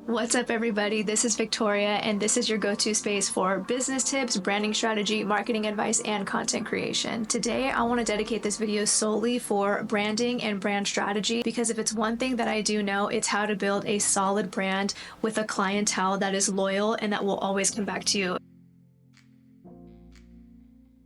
What's up, everybody? This is Victoria, and this is your go-to space for business tips, branding strategy, marketing advice, and content creation. Today, I want to dedicate this video solely for branding and brand strategy, because if it's one thing that I do know, it's how to build a solid brand with a clientele that is loyal and that will always come back to you.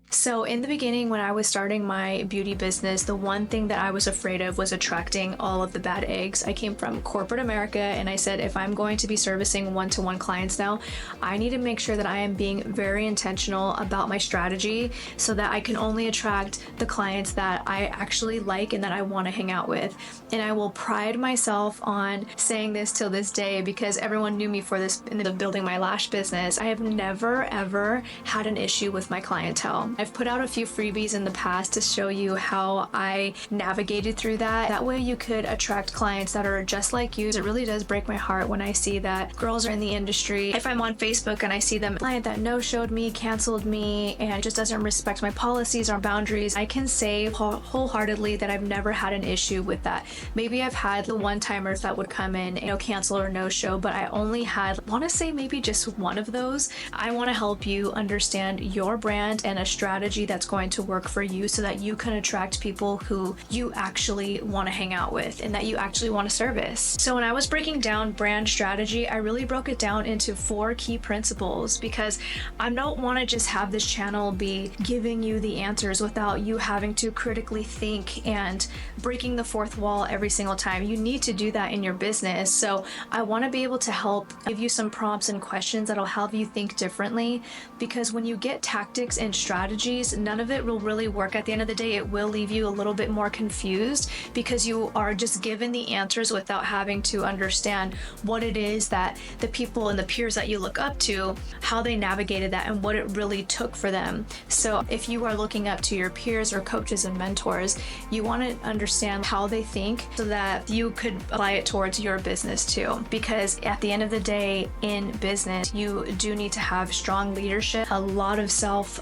So in the beginning, when I was starting my beauty business, the one thing that I was afraid of was attracting all of the bad eggs. I came from corporate America, and I said, if I'm going to be servicing one-to-one clients now, I need to make sure that I am being very intentional about my strategy so that I can only attract the clients that I actually like and that I want to hang out with. And I will pride myself on saying this till this day, because everyone knew me for this in the building my lash business. I have never, ever had an issue with my clientele. I've put out a few freebies in the past to show you how I navigated through that. That way you could attract clients that are just like you. It really does break my heart when I see that girls are in the industry. If I'm on Facebook and I see them, a client that no-showed me, canceled me, and just doesn't respect my policies or boundaries, I can say wholeheartedly that I've never had an issue with that. Maybe I've had the one-timers that would come in, cancel or no-show, but I only had, I want to say maybe just one of those. I want to help you understand your brand and a strategy that's going to work for you so that you can attract people who you actually want to hang out with and that you actually want to service. So when I was breaking down brand strategy, I really broke it down into 4 key principles, because I don't want to just have this channel be giving you the answers without you having to critically think and breaking the fourth wall every single time. You need to do that in your business. So I want to be able to help give you some prompts and questions that'll help you think differently, because when you get tactics and strategies, none of it will really work. At the end of the day, it will leave you a little bit more confused because you are just given the answers without having to understand what it is that the people and the peers that you look up to, how they navigated that and what it really took for them. So if you are looking up to your peers or coaches and mentors, you want to understand how they think so that you could apply it towards your business too. Because at the end of the day, in business, you do need to have strong leadership, a lot of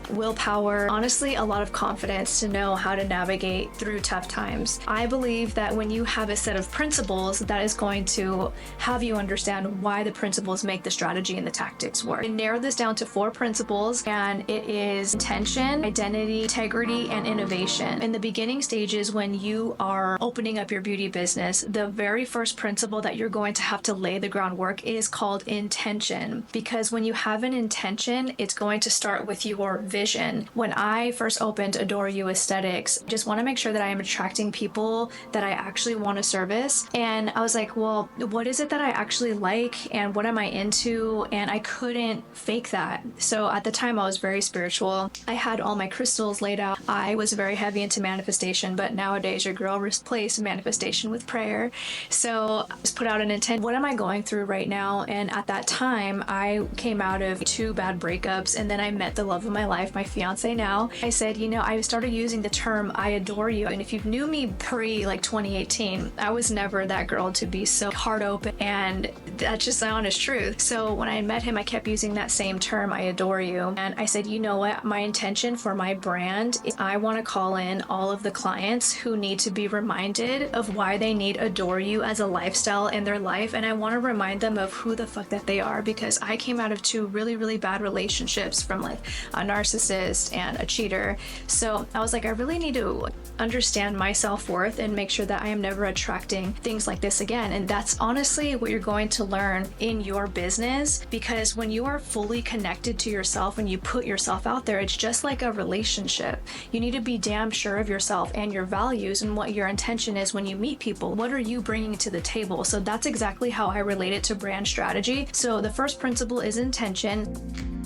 willpower, honestly, a lot of confidence to know how to navigate through tough times. I believe that when you have a set of principles, that is going to have you understand why the principles make the strategy and the tactics work. I narrowed this down to 4 principles, and it is intention, identity, integrity, and innovation. In the beginning stages, when you are opening up your beauty business, the very first principle that you're going to have to lay the groundwork is called intention, because when you have an intention, it's going to start with your vision. When I first opened Adore You Aesthetics, just want to make sure that I am attracting people that I actually want to service. And I was like, well, what is it that I actually like and what am I into? And I couldn't fake that. So at the time I was very spiritual. I had all my crystals laid out. I was very heavy into manifestation, but nowadays your girl replaced manifestation with prayer. So I just put out an intent. What am I going through right now? And at that time I came out of 2 bad breakups, and then I met the love of my life, my fiance now. I said, I started using the term I adore you. And if you knew me pre 2018, I was never that girl to be so heart open, and that's just the honest truth. So when I met him, I kept using that same term, I adore you. And I said, you know what? My intention for my brand is I want to call in all of the clients who need to be reminded of why they need Adore You as a lifestyle in their life. And I want to remind them of who the fuck that they are, because I came out of 2 really, really bad relationships from a narcissist and a cheater. So I was like, I really need to understand my self-worth and make sure that I am never attracting things like this again. And that's honestly what you're going to learn in your business, because when you are fully connected to yourself and you put yourself out there, it's just like a relationship. You need to be damn sure of yourself and your values and what your intention is when you meet people. What are you bringing to the table? So that's exactly how I relate it to brand strategy. So the first principle is intention.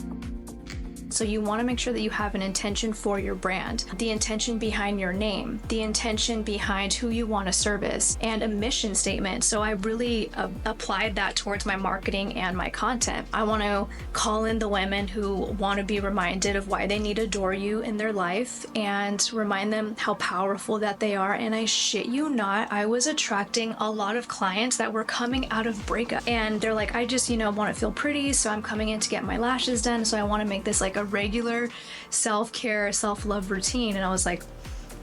So you want to make sure that you have an intention for your brand, the intention behind your name, the intention behind who you want to service, and a mission statement. So I really applied that towards my marketing and my content. I want to call in the women who want to be reminded of why they need to adore you in their life and remind them how powerful that they are. And I shit you not, I was attracting a lot of clients that were coming out of breakup, and they're like, I just, want to feel pretty, so I'm coming in to get my lashes done, so I want to make this like a regular self-care, self-love routine. And I was like,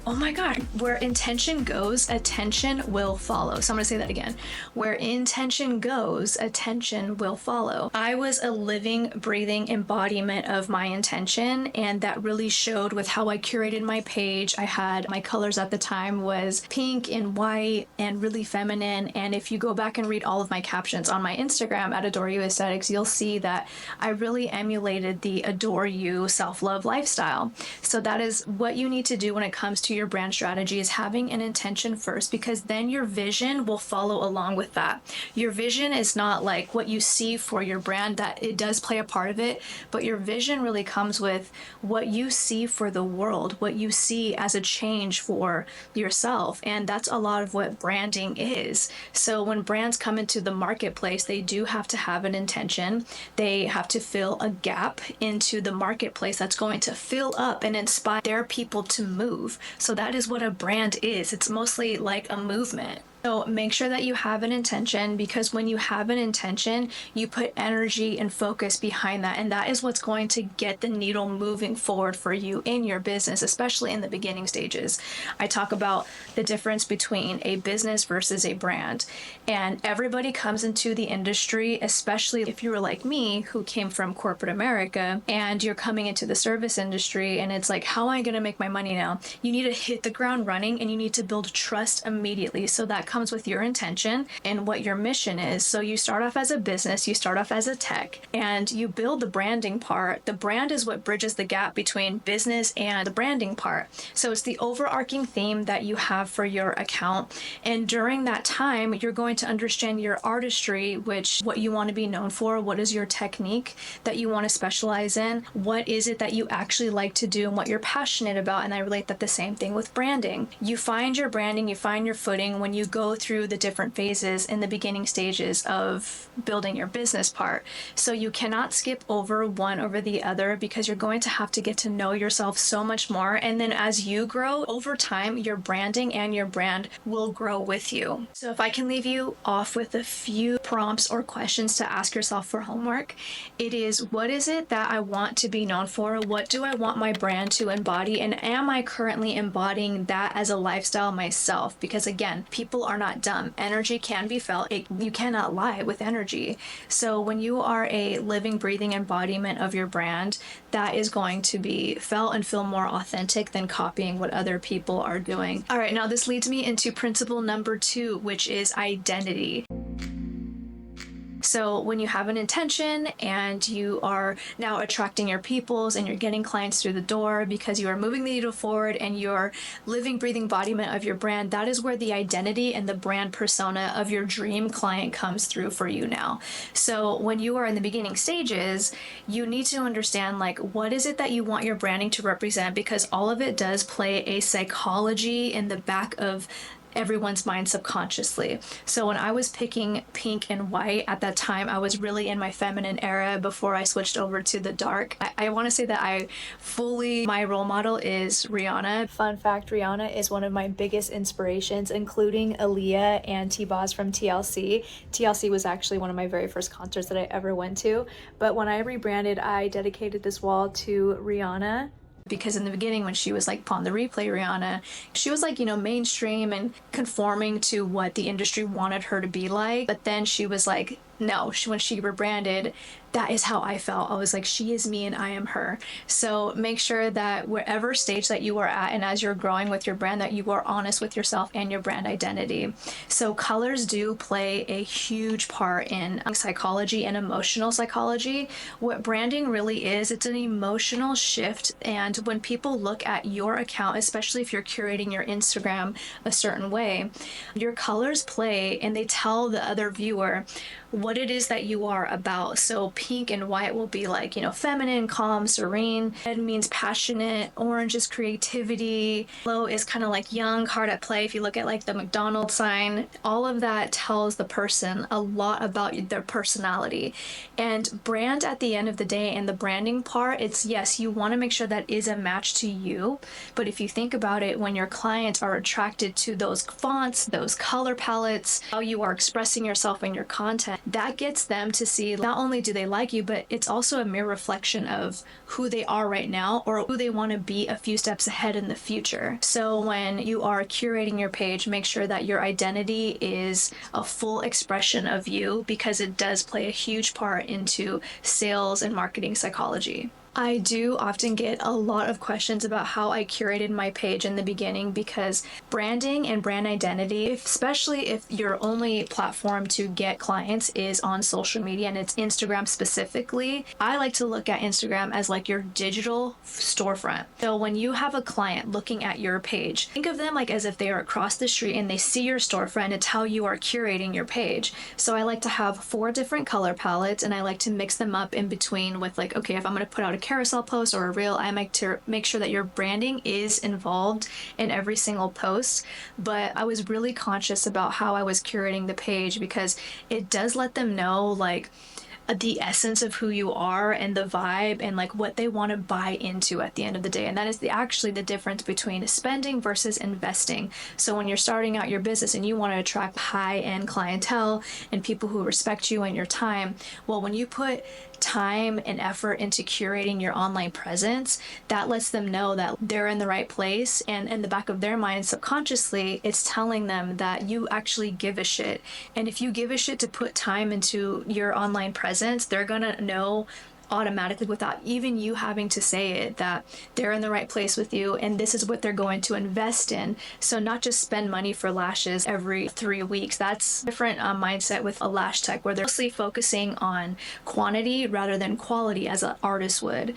Oh my God, where intention goes, attention will follow. So I'm gonna say that again. Where intention goes, attention will follow. I was a living, breathing embodiment of my intention, and that really showed with how I curated my page. I had my colors at the time was pink and white and really feminine. And if you go back and read all of my captions on my Instagram at Adore You Aesthetics, you'll see that I really emulated the Adore You self-love lifestyle. So that is what you need to do when it comes to your brand strategy, is having an intention first, because then your vision will follow along with that. Your vision is not like what you see for your brand, that it does play a part of it, but your vision really comes with what you see for the world, what you see as a change for yourself. And that's a lot of what branding is. So when brands come into the marketplace, they do have to have an intention. They have to fill a gap into the marketplace that's going to fill up and inspire their people to move. So that is what a brand is. It's mostly like a movement. So make sure that you have an intention, because when you have an intention, you put energy and focus behind that. And that is what's going to get the needle moving forward for you in your business, especially in the beginning stages. I talk about the difference between a business versus a brand. And everybody comes into the industry, especially if you were like me, who came from corporate America, and you're coming into the service industry, and it's like, how am I going to make my money now? You need to hit the ground running, and you need to build trust immediately. So that comes with your intention and what your mission is. So you start off as a business, you start off as a tech, and you build the branding part. The brand is what bridges the gap between business and the branding part. So it's the overarching theme that you have for your account. And during that time, you're going to understand your artistry, which what you want to be known for, what is your technique that you want to specialize in, what is it that you actually like to do and what you're passionate about. And I relate that the same thing with branding. You find your branding, you find your footing when you go through the different phases in the beginning stages of building your business part. So you cannot skip over one over the other, because you're going to have to get to know yourself so much more. And then as you grow over time, your branding and your brand will grow with you. So if I can leave you off with a few prompts or questions to ask yourself for homework, it is, what is it that I want to be known for? What do I want my brand to embody? And am I currently embodying that as a lifestyle myself? Because again, people are not dumb. Energy can be felt. You cannot lie with energy. So when you are a living, breathing embodiment of your brand, that is going to be felt and feel more authentic than copying what other people are doing. All right, now this leads me into principle number 2, which is identity. So when you have an intention and you are now attracting your peoples and you're getting clients through the door because you are moving the needle forward and you're living, breathing embodiment of your brand, that is where the identity and the brand persona of your dream client comes through for you now. So when you are in the beginning stages, you need to understand, like, what is it that you want your branding to represent, because all of it does play a psychology in the back of everyone's mind subconsciously. So when I was picking pink and white at that time, I was really in my feminine era before I switched over to the dark. I want to say that my role model is Rihanna. Fun fact, Rihanna is one of my biggest inspirations, including Aaliyah and T-Boz from TLC. TLC was actually one of my very first concerts that I ever went to. But when I rebranded, I dedicated this wall to Rihanna. Because in the beginning, when she was like Pawn the Replay Rihanna, she was like, mainstream and conforming to what the industry wanted her to be like. But then she was like, no, when she rebranded, that is how I felt. I was like, she is me and I am her. So make sure that wherever stage that you are at, and as you're growing with your brand, that you are honest with yourself and your brand identity. So colors do play a huge part in psychology and emotional psychology. What branding really is, it's an emotional shift. And when people look at your account, especially if you're curating your Instagram a certain way, your colors play and they tell the other viewer what it is that you are about. So pink and white will be like, feminine, calm, serene. Red means passionate. Orange is creativity. Yellow is kind of like young, hard at play. If you look at like the McDonald's sign, all of that tells the person a lot about their personality. And brand, at the end of the day, and the branding part, it's, yes, you want to make sure that is a match to you. But if you think about it, when your clients are attracted to those fonts, those color palettes, how you are expressing yourself in your content, that gets them to see not only do they like you, but it's also a mere reflection of who they are right now or who they want to be a few steps ahead in the future. So when you are curating your page, make sure that your identity is a full expression of you, because it does play a huge part into sales and marketing psychology. I do often get a lot of questions about how I curated my page in the beginning, because branding and brand identity, especially if your only platform to get clients is on social media and it's Instagram specifically, I like to look at Instagram as like your digital storefront. So when you have a client looking at your page, think of them like as if they are across the street and they see your storefront. It's how you are curating your page. So I like to have 4 different color palettes, and I like to mix them up in between with like, okay, if I'm going to put out a carousel post or a reel, I like to make sure that your branding is involved in every single post. But I was really conscious about how I was curating the page, because it does let them know like the essence of who you are and the vibe and like what they want to buy into at the end of the day. And that is actually the difference between spending versus investing. So when you're starting out your business and you want to attract high-end clientele and people who respect you and your time, well, when you put time and effort into curating your online presence, that lets them know that they're in the right place, and in the back of their mind subconsciously it's telling them that you actually give a shit. And if you give a shit to put time into your online presence, they're gonna know automatically, without even you having to say it, that they're in the right place with you and this is what they're going to invest in. So not just spend money for lashes every 3 weeks. That's a different mindset with a lash tech, where they're mostly focusing on quantity rather than quality as an artist would.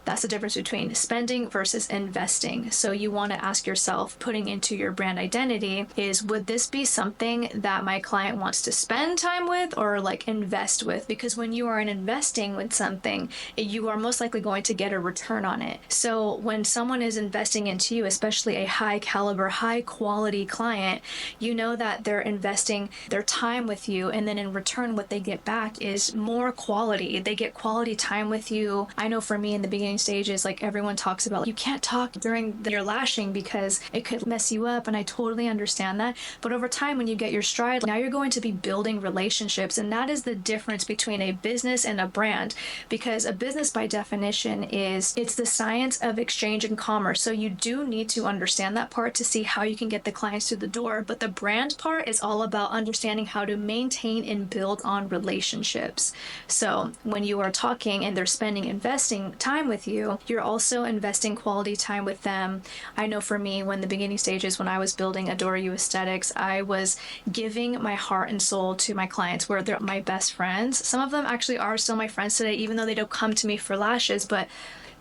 That's the difference between spending versus investing. So you want to ask yourself, putting into your brand identity, is would this be something that my client wants to spend time with or like invest with? Because when you are investing with something, you are most likely going to get a return on it. So when someone is investing into you, especially a high caliber, high quality client, you know that they're investing their time with you, and then in return what they get back is more quality. They get quality time with you. I know for me in the beginning stages, like everyone talks about, you can't talk during your lashing because it could mess you up, and I totally understand that. But over time, when you get your stride, now you're going to be building relationships, and that is the difference between a business and a brand. Because a business by definition it's the science of exchange and commerce. So you do need to understand that part to see how you can get the clients through the door. But the brand part is all about understanding how to maintain and build on relationships. So when you are talking and they're investing time with you, you're also investing quality time with them. I know for me, when the beginning stages, when I was building Adore You Aesthetics, I was giving my heart and soul to my clients, where they're my best friends. Some of them actually are still my friends today, even though they don't come to me for lashes, but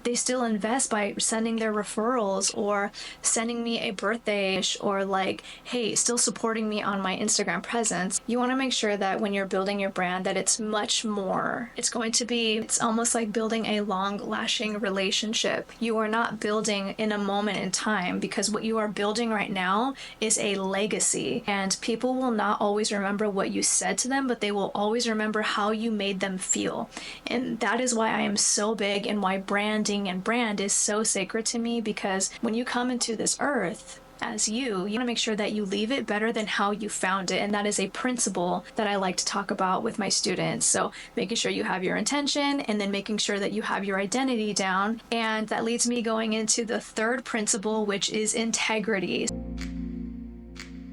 they still invest by sending their referrals or sending me a birthday wish, or like, hey, still supporting me on my Instagram presence. You want to make sure that when you're building your brand, that it's much more. It's almost like building a long-lasting relationship. You are not building in a moment in time, because what you are building right now is a legacy, and people will not always remember what you said to them, but they will always remember how you made them feel. And that is why I am so big, and why branding and brand is so sacred to me, because when you come into this earth as you want to make sure that you leave it better than how you found it. And that is a principle that I like to talk about with my students. So making sure you have your intention, and then making sure that you have your identity down. And that leads me going into the third principle, which is integrity.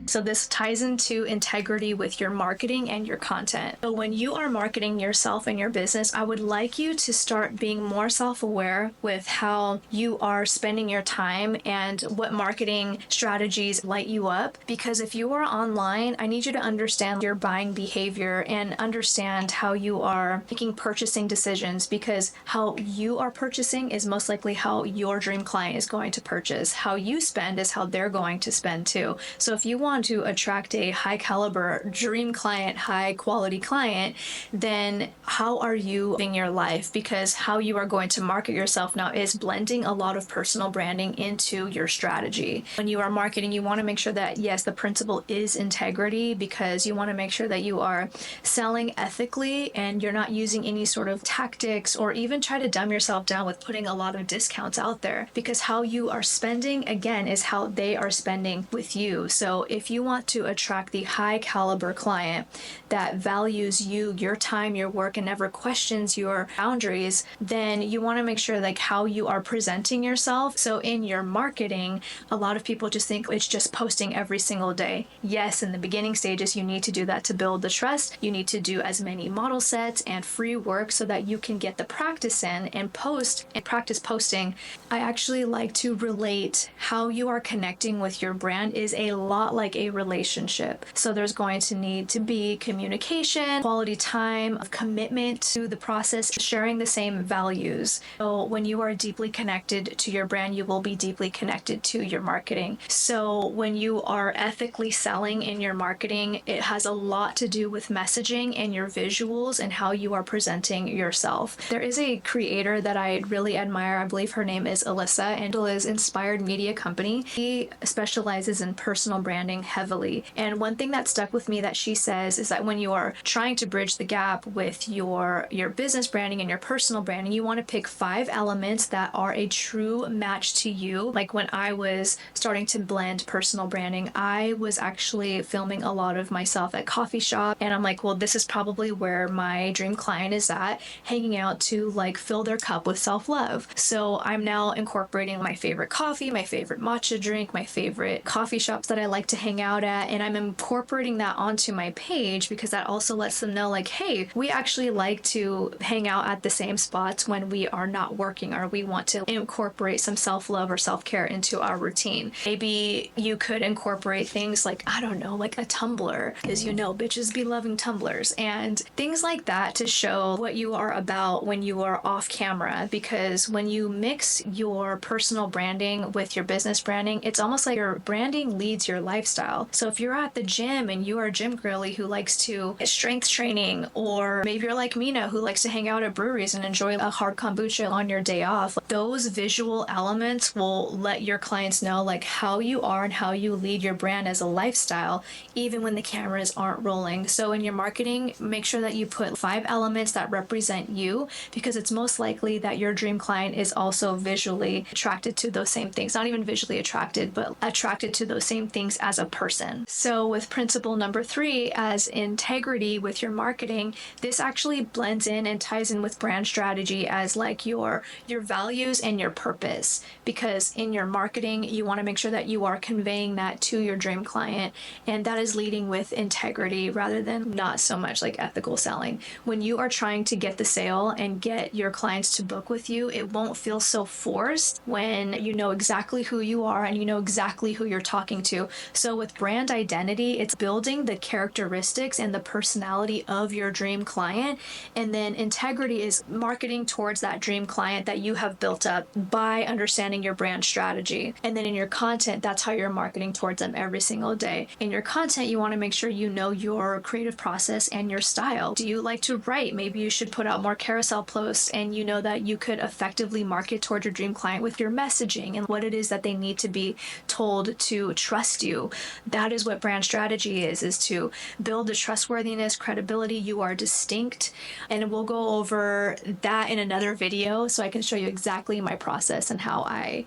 So this ties into integrity with your marketing and your content. So when you are marketing yourself and your business, I would like you to start being more self-aware with how you are spending your time and what marketing strategies light you up. Because if you are online, I need you to understand your buying behavior and understand how you are making purchasing decisions, because how you are purchasing is most likely how your dream client is going to purchase. How you spend is how they're going to spend too. So if you want to attract a high caliber dream client, high quality client, then how are you living your life? Because how you are going to market yourself now is blending a lot of personal branding into your strategy. When you are marketing, you want to make sure that, yes, the principle is integrity, because you want to make sure that you are selling ethically and you're not using any sort of tactics, or even try to dumb yourself down with putting a lot of discounts out there, because how you are spending, again, is how they are spending with you. So if if you want to attract the high caliber client that values you, your time, your work, and never questions your boundaries, then you want to make sure like how you are presenting yourself. So in your marketing, a lot of people just think it's just posting every single day. Yes, in the beginning stages, you need to do that to build the trust. You need to do as many model sets and free work so that you can get the practice in and post and practice posting. I actually like to relate how you are connecting with your brand is a lot like a relationship. So there's going to need to be communication, quality time, commitment to the process, sharing the same values. So when you are deeply connected to your brand, you will be deeply connected to your marketing. So when you are ethically selling in your marketing, it has a lot to do with messaging and your visuals and how you are presenting yourself. There is a creator that I really admire. I believe her name is Alyssa, and it is Inspired Media Company. She specializes in personal branding heavily. And one thing that stuck with me that she says is that when you are trying to bridge the gap with your business branding and your personal branding, you want to pick 5 elements that are a true match to you. Like when I was starting to blend personal branding, I was actually filming a lot of myself at coffee shop, and I'm like, well, this is probably where my dream client is at, hanging out to like fill their cup with self-love. So I'm now incorporating my favorite coffee, my favorite matcha drink, my favorite coffee shops that I like to hang out at, and I'm incorporating that onto my page because that also lets them know like, hey, we actually like to hang out at the same spots when we are not working, or we want to incorporate some self-love or self-care into our routine. Maybe you could incorporate things like, I don't know, like a tumbler, because you know bitches be loving tumblers, and things like that to show what you are about when you are off camera. Because when you mix your personal branding with your business branding, it's almost like your branding leads your lifestyle. So if you're at the gym and you are a gym girly who likes to get strength training, or maybe you're like Mina who likes to hang out at breweries and enjoy a hard kombucha on your day off, those visual elements will let your clients know like how you are and how you lead your brand as a lifestyle, even when the cameras aren't rolling. So in your marketing, make sure that you put 5 elements that represent you, because it's most likely that your dream client is also visually attracted to those same things. Not even visually attracted, but attracted to those same things as a person. So with principle number 3, as integrity with your marketing, this actually blends in and ties in with brand strategy as like your values and your purpose. Because in your marketing, you want to make sure that you are conveying that to your dream client, and that is leading with integrity rather than not so much like ethical selling. When you are trying to get the sale and get your clients to book with you, it won't feel so forced when you know exactly who you are and you know exactly who you're talking to. So with brand identity, it's building the characteristics and the personality of your dream client, and then integrity is marketing towards that dream client that you have built up by understanding your brand strategy. And then in your content, that's how you're marketing towards them every single day. In your content, you want to make sure you know your creative process and your style. Do you like to write? Maybe you should put out more carousel posts, and you know that you could effectively market towards your dream client with your messaging and what it is that they need to be told to trust you. That is what brand strategy is to build the trustworthiness, credibility. You are distinct, and we'll go over that in another video so I can show you exactly my process and how I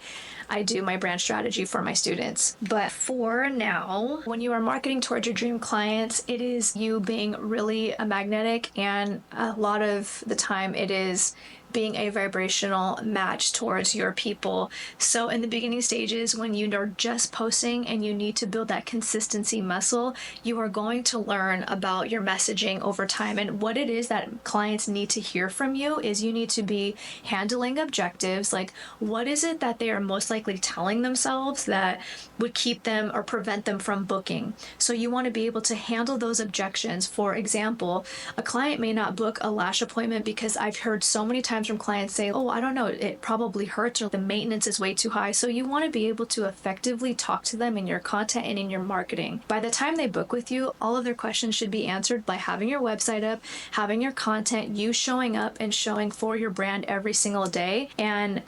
do my brand strategy for my students. But for now, when you are marketing towards your dream clients, it is you being really magnetic, and a lot of the time it is being a vibrational match towards your people. So in the beginning stages, when you are just posting and you need to build that consistency muscle, you are going to learn about your messaging over time. And what it is that clients need to hear from you is you need to be handling objectives. Like, what is it that they are most likely telling themselves that would keep them or prevent them from booking? So you want to be able to handle those objections. For example, a client may not book a lash appointment because I've heard so many times from clients say, oh, I don't know, it probably hurts, or the maintenance is way too high. So you want to be able to effectively talk to them in your content and in your marketing. By the time they book with you, all of their questions should be answered by having your website up, having your content, you showing up and showing for your brand every single day, and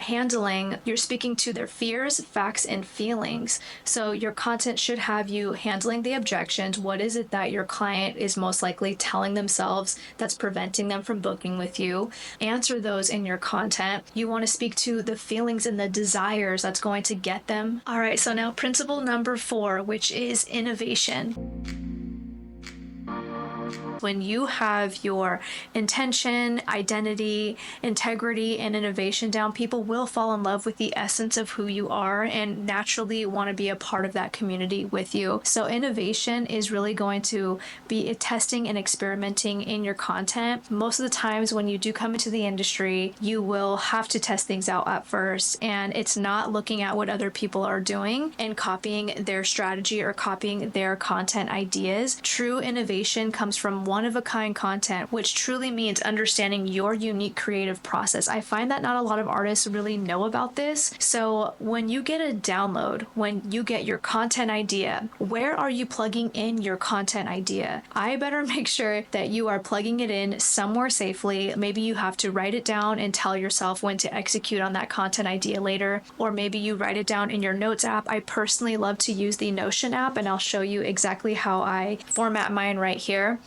you're speaking to their fears, facts, and feelings. So your content should have you handling the objections. What is it that your client is most likely telling themselves that's preventing them from booking with you? Answer those those in your content. You want to speak to the feelings and the desires that's going to get them. All right, so now principle number 4, which is innovation. When you have your intention, identity, integrity, and innovation down, people will fall in love with the essence of who you are and naturally want to be a part of that community with you. So innovation is really going to be testing and experimenting in your content. Most of the times when you do come into the industry, you will have to test things out at first, and it's not looking at what other people are doing and copying their strategy or copying their content ideas. True innovation comes from one-of-a-kind content, which truly means understanding your unique creative process. I find that not a lot of artists really know about this. So when you get a download, when you get your content idea, where are you plugging in your content idea? I better make sure that you are plugging it in somewhere safely. Maybe you have to write it down and tell yourself when to execute on that content idea later, or maybe you write it down in your notes app. I personally love to use the Notion app, and I'll show you exactly how I format mine right here.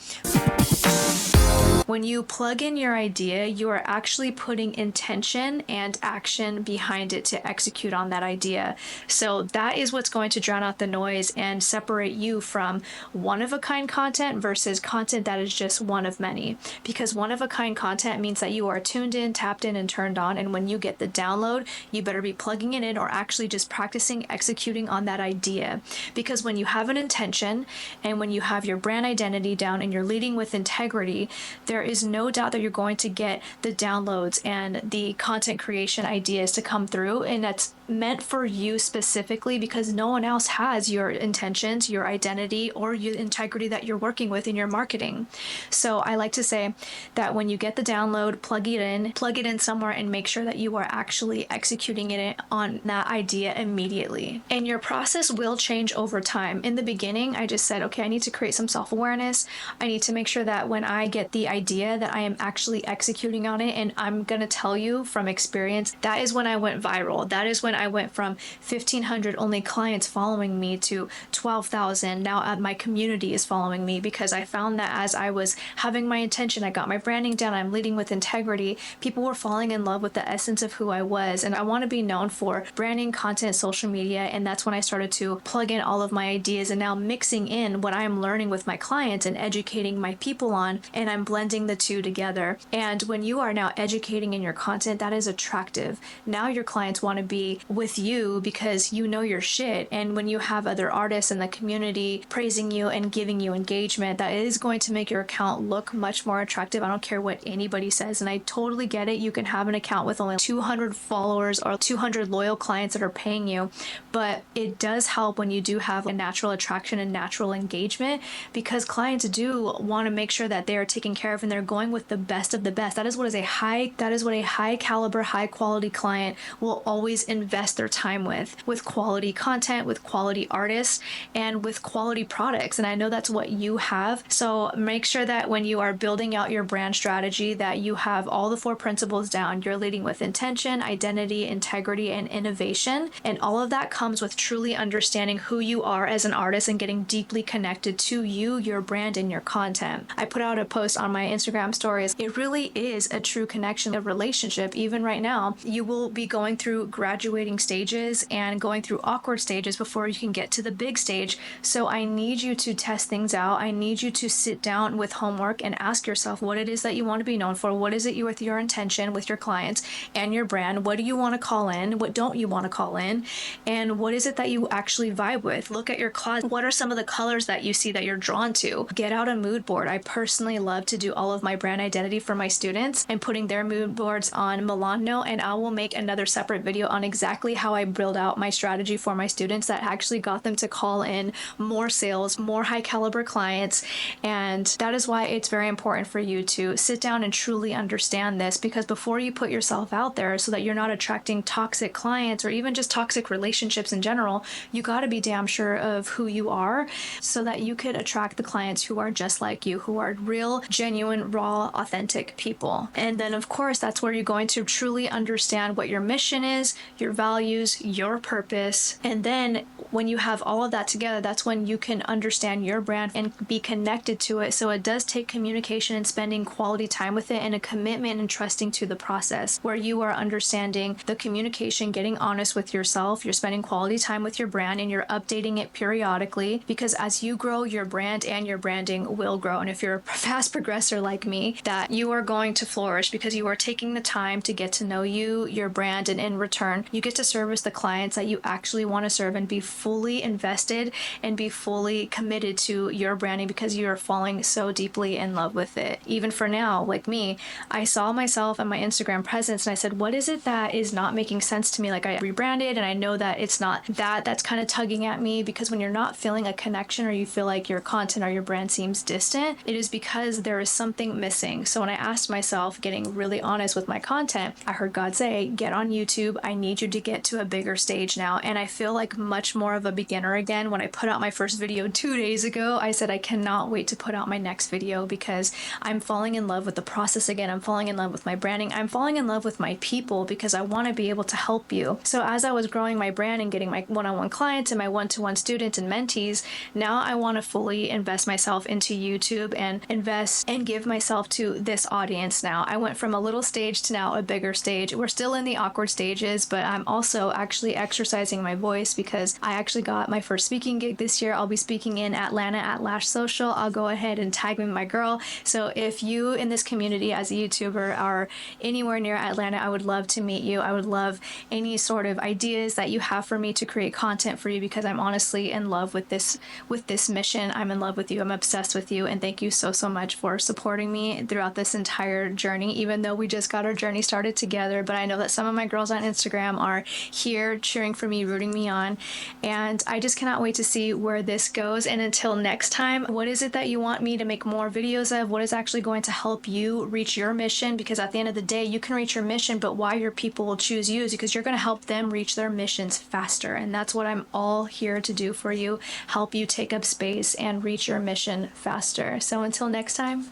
When you plug in your idea, you are actually putting intention and action behind it to execute on that idea. So that is what's going to drown out the noise and separate you from one-of-a-kind content versus content that is just one of many. Because one-of-a-kind content means that you are tuned in, tapped in, and turned on. And when you get the download, you better be plugging it in or actually just practicing executing on that idea. Because when you have an intention and when you have your brand identity down and you're leading with integrity, there is no doubt that you're going to get the downloads and the content creation ideas to come through, and that's meant for you specifically because no one else has your intentions, your identity, or your integrity that you're working with in your marketing. So I like to say that when you get the download, plug it in somewhere and make sure that you are actually executing it on that idea immediately. And your process will change over time. In the beginning, I just said, okay, I need to create some self-awareness. I need to make sure that when I get the idea that I am actually executing on it. And I'm going to tell you from experience, that is when I went viral. That is when I went from 1,500 only clients following me to 12,000. Now my community is following me because I found that as I was having my intention, I got my branding down, I'm leading with integrity, people were falling in love with the essence of who I was. And I want to be known for branding, content, social media. And that's when I started to plug in all of my ideas and now mixing in what I'm learning with my clients and educating my people on, and I'm blending the two together. And when you are now educating in your content, that is attractive. Now your clients want to be with you because you know your shit. And when you have other artists in the community praising you and giving you engagement, that is going to make your account look much more attractive. I don't care what anybody says. And I totally get it. You can have an account with only 200 followers or 200 loyal clients that are paying you, but it does help when you do have a natural attraction and natural engagement, because clients do want to make sure that they are taken care of and they're going with the best of the best. That is what a high caliber, high quality client will always invest their time with quality content, with quality artists, and with quality products. And I know that's what you have. So make sure that when you are building out your brand strategy, that you have all the 4 principles down. You're leading with intention, identity, integrity, and innovation. And all of that comes with truly understanding who you are as an artist and getting deeply connected to you, your brand, and your content. I put out a post on my Instagram stories. It really is a true connection, a relationship. Even right now, you will be going through graduating stages and going through awkward stages before you can get to the big stage. So I need you to test things out. I need you to sit down with homework and ask yourself what it is that you want to be known for. What is it with your intention with your clients and your brand? What do you want to call in? What don't you want to call in? And what is it that you actually vibe with? Look at your closet. What are some of the colors that you see that you're drawn to? Get out a mood board. I personally love to do all of my brand identity for my students and putting their mood boards on Milano, and I will make another separate video on exactly how I build out my strategy for my students that actually got them to call in more sales, more high caliber clients. And that is why it's very important for you to sit down and truly understand this, because before you put yourself out there so that you're not attracting toxic clients or even just toxic relationships in general, you got to be damn sure of who you are so that you could attract the clients who are just like you, who are real, genuine, raw, authentic people. And then of course, that's where you're going to truly understand what your mission is, your values, your purpose. And then when you have all of that together, that's when you can understand your brand and be connected to it. So it does take communication and spending quality time with it, and a commitment and trusting to the process, where you are understanding the communication, getting honest with yourself, you're spending quality time with your brand, and you're updating it periodically, because as you grow, your brand and your branding will grow. And if you're a fast progressor like me, that you are going to flourish because you are taking the time to get to know you, your brand, and in return, you get to service the clients that you actually want to serve and be fully invested and be fully committed to your branding because you are falling so deeply in love with it. Even for now, like me, I saw myself and my Instagram presence and I said, what is it that is not making sense to me? Like, I rebranded and I know that it's not that's kind of tugging at me, because when you're not feeling a connection or you feel like your content or your brand seems distant, it is because there is something missing. So when I asked myself, getting really honest with my content, I heard God say, get on YouTube. I need you to get to a bigger stage now. And I feel like much more of a beginner again. When I put out my first video 2 days ago, I said, I cannot wait to put out my next video because I'm falling in love with the process again. I'm falling in love with my branding. I'm falling in love with my people because I want to be able to help you. So as I was growing my brand and getting my one-on-one clients and my one-to-one students and mentees, now I want to fully invest myself into YouTube and invest and give myself to this audience now. I went from a little stage to now a bigger stage. We're still in the awkward stages, but I'm also actually exercising my voice because I actually got my first speaking gig this year. I'll be speaking in Atlanta at Lash Social. I'll go ahead and tag me my girl. So if you in this community as a YouTuber are anywhere near Atlanta, I would love to meet you. I would love any sort of ideas that you have for me to create content for you, because I'm honestly in love with this mission. I'm in love with you. I'm obsessed with you. And thank you so much for supporting me throughout this entire journey, even though we just got our journey started together. But I know that some of my girls on Instagram are here cheering for me, rooting me on. And I just cannot wait to see where this goes. And until next time, what is it that you want me to make more videos of? What is actually going to help you reach your mission? Because at the end of the day, you can reach your mission, but why your people will choose you is because you're going to help them reach their missions faster. And that's what I'm all here to do for you, help you take up space and reach your mission faster. So until next time,